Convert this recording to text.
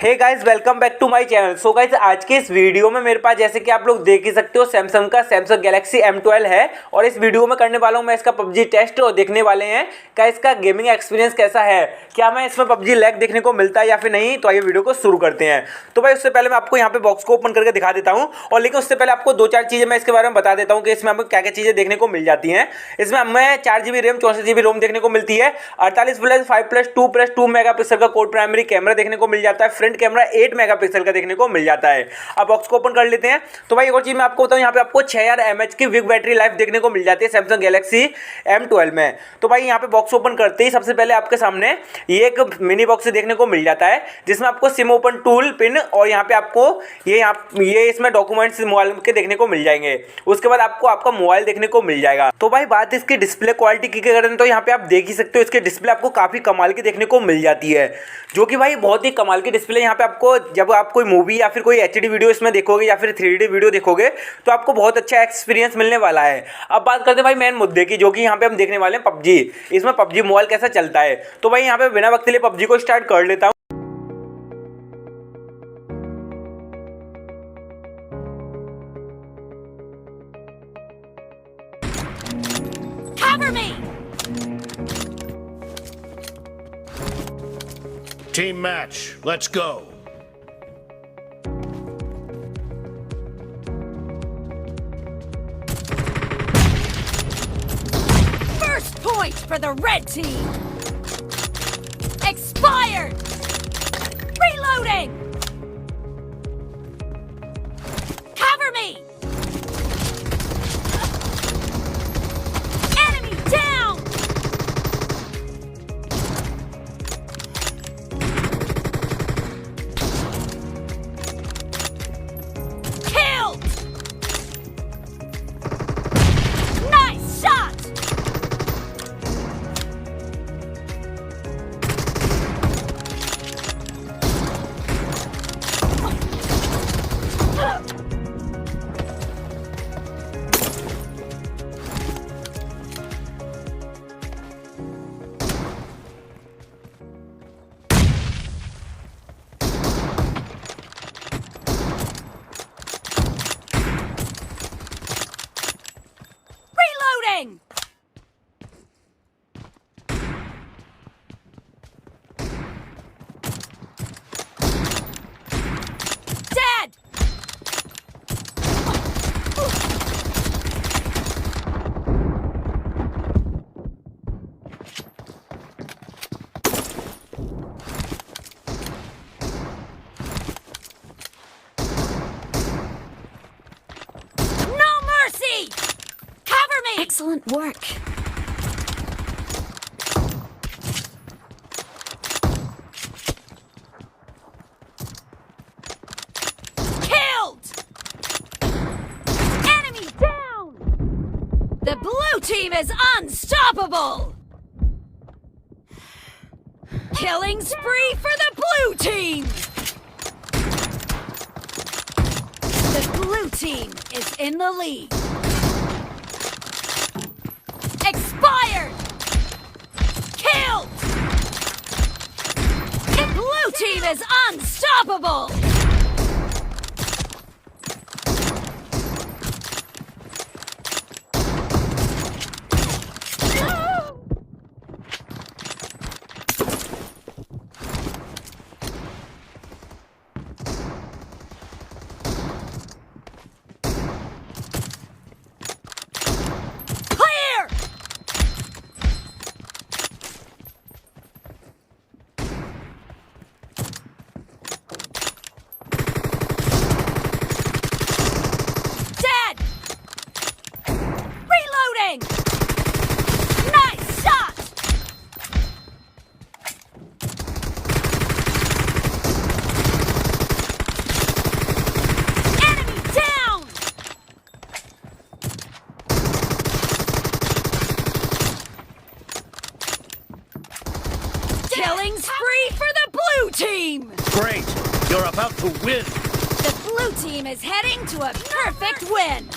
Hey guys, welcome back to my channel. So guys, आज के इस वीडियो में मेरे पास जैसे कि आप लोग देख ही सकते हो सैमसंग का सैमसंग गैलेक्सी M12 है और इस वीडियो में करने वाला हूं मैं इसका पबजी टेस्ट और देखने वाले हैं क्या इसका गेमिंग एक्सपीरियंस कैसा है, क्या मैं इसमें पबजी लैग देखने को मिलता है या फिर नहीं। तो आइए वीडियो को शुरू करते हैं। तो भाई उससे पहले मैं आपको यहाँ पे बॉक्स को ओपन करके दिखा देता हूँ और लेकिन उससे पहले आपको 2-4 चीज़ें मैं इसके बारे में बता देता हूँ कि इसमें आपको क्या क्या चीज़ें देखने को मिल जाती हैं। इसमें हमें 4GB रैम 64GB रोम देखने को मिलती है, 48+5+2+2 मेगापिक्सल का कोड प्राइमरी कैमरा देखने को मिल जाता है, फ्रंट कैमरा 8 मेगापिक्सल का देखने को मिल जाता है। अब बॉक्स को ओपन कर लेते हैं। तो भाई एक और चीज मैं आपको बताऊं, यहाँ पे आपको 6000 mAh की क्विक बैटरी लाइफ देखने को मिल जाती है सैमसंग गैलेक्सी M12 में। तो भाई यहाँ पे बॉक्स ओपन करते ही सबसे पहले आपके सामने ये एक मिनी बॉक्स देखने को मिल जाता है जिसमें आपको सिम ओपन टूल पिन और यहाँ पे आपको ये इसमें डॉक्यूमेंट्स मोबाइल के देखने को मिल जाएंगे। उसके बाद आपको आपका मोबाइल देखने को मिल जाएगा। तो भाई बात इसकी डिस्प्ले क्वालिटी की करें तो यहाँ पे आप देख ही सकते हो इसके डिस्प्ले आपको काफी कमाल की देखने को मिल जाती है, जो कि भाई बहुत ही कमाल की डिस्प्ले। यहाँ पे आपको जब आप कोई मूवी या फिर कोई HD वीडियो इसमें देखोगे या फिर 3D वीडियो देखोगे तो आपको बहुत अच्छा एक्सपीरियंस मिलने वाला है। अब बात करते हैं भाई मेन मुद्दे की, जो कि यहाँ पे हम देखने वाले हैं पबजी। इसमें पबजी मोबाइल कैसा चलता है। तो भाई यहाँ पे बिना वक्त के लिए पबजी को स्टार्ट कर लेता हूँ। Cover me! Team match, let's go. First point for the red team! Expired! Reloading! Cover me! Enemy down! Killed! Nice shot! Reloading! Dead! No mercy! Cover me! Excellent work. Killed! Enemy down! The blue team is unstoppable! Killing spree for the blue team! The blue team is in the lead. Expired! Killed! The blue team is unstoppable! Clear! Dead! Reloading! Nice shot! Enemy down! Killing spree for the blue team! Great, you're about to win. The blue team is heading to a perfect win!